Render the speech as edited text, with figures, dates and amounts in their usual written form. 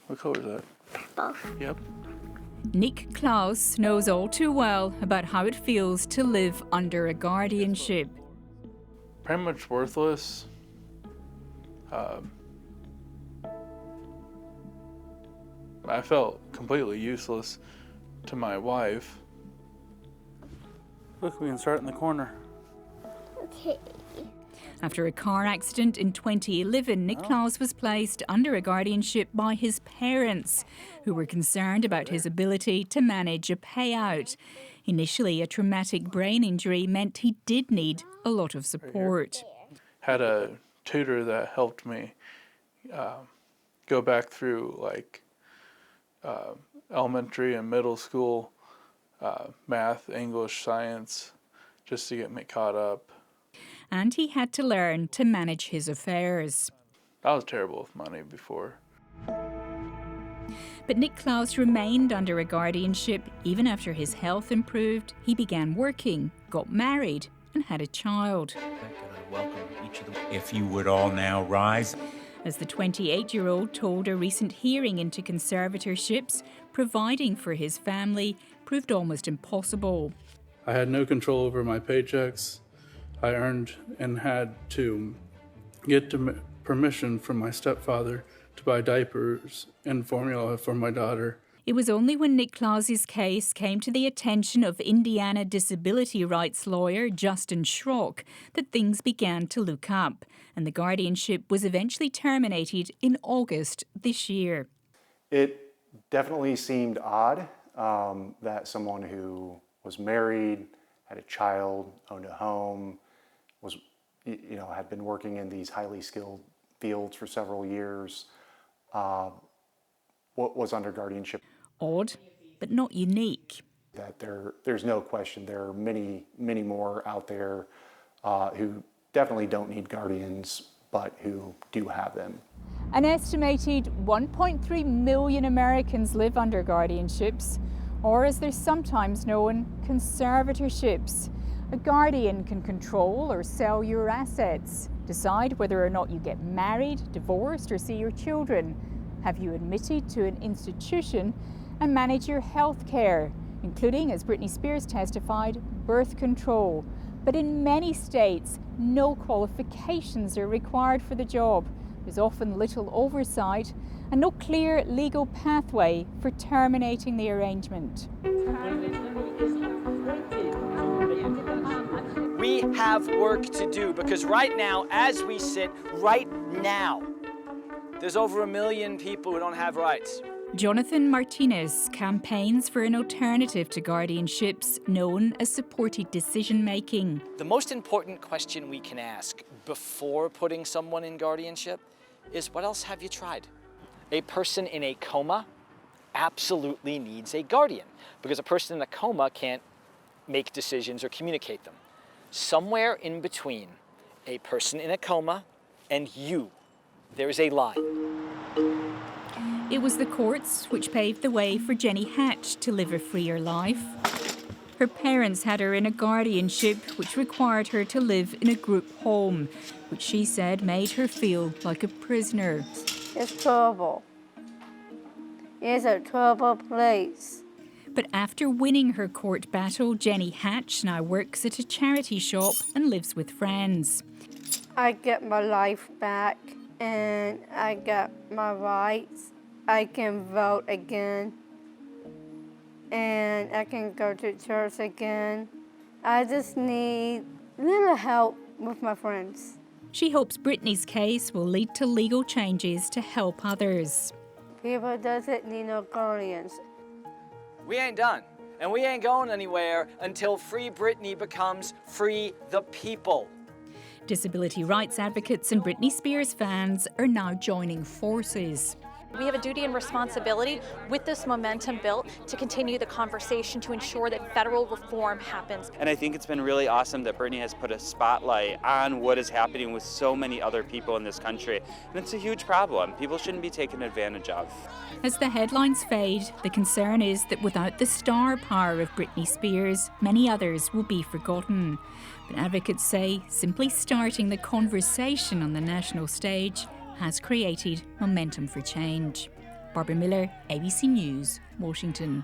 What color is that? Both. Yep. Nicklaus knows all too well about how it feels to live under a guardianship. Pretty much worthless. I felt completely useless to my wife. Look, we can start in the corner. Okay. After a car accident in 2011, Nicklaus was placed under a guardianship by his parents, who were concerned about his ability to manage a payout. Initially, a traumatic brain injury meant he did need a lot of support. Had a tutor that helped me go back through elementary and middle school math, English, science, just to get me caught up. And he had to learn to manage his affairs. I was terrible with money before. But Nicklaus remained under a guardianship. Even after his health improved, he began working, got married, and had a child. Welcome each of them. If you would all now rise. As the 28-year-old told a recent hearing into conservatorships, providing for his family proved almost impossible. I had no control over my paychecks. I earned and had to get permission from my stepfather to buy diapers and formula for my daughter. It was only when Nicklaus's case came to the attention of Indiana disability rights lawyer Justin Schrock that things began to look up, and the guardianship was eventually terminated in August this year. It definitely seemed odd that someone who was married, had a child, owned a home, had been working in these highly skilled fields for several years, was under guardianship. Odd, but not unique. That there's no question there are many, many more out there who definitely don't need guardians, but who do have them. An estimated 1.3 million Americans live under guardianships, or as they're sometimes known, conservatorships. A guardian can control or sell your assets, decide whether or not you get married, divorced, or see your children, have you admitted to an institution, and manage your health care, including, as Britney Spears testified, birth control. But in many states, no qualifications are required for the job. There's often little oversight and no clear legal pathway for terminating the arrangement. We have work to do because right now, as we sit right now, there's over 1 million people who don't have rights. Jonathan Martinez campaigns for an alternative to guardianships known as supported decision-making. The most important question we can ask before putting someone in guardianship is, what else have you tried? A person in a coma absolutely needs a guardian because a person in a coma can't make decisions or communicate them. Somewhere in between a person in a coma and you, there is a line. It was the courts which paved the way for Jenny Hatch to live a freer life. Her parents had her in a guardianship which required her to live in a group home, which she said made her feel like a prisoner. It's terrible. It's a terrible place. But after winning her court battle, Jenny Hatch now works at a charity shop and lives with friends. I get my life back and I get my rights. I can vote again and I can go to church again. I just need a little help with my friends. She hopes Britney's case will lead to legal changes to help others. People doesn't need no guardians. We ain't done, and we ain't going anywhere until Free Britney becomes Free the People. Disability rights advocates and Britney Spears fans are now joining forces. We have a duty and responsibility with this momentum built to continue the conversation to ensure that federal reform happens. And I think it's been really awesome that Britney has put a spotlight on what is happening with so many other people in this country. And it's a huge problem. People shouldn't be taken advantage of. As the headlines fade, the concern is that without the star power of Britney Spears, many others will be forgotten. But advocates say simply starting the conversation on the national stage has created momentum for change. Barbara Miller, ABC News, Washington.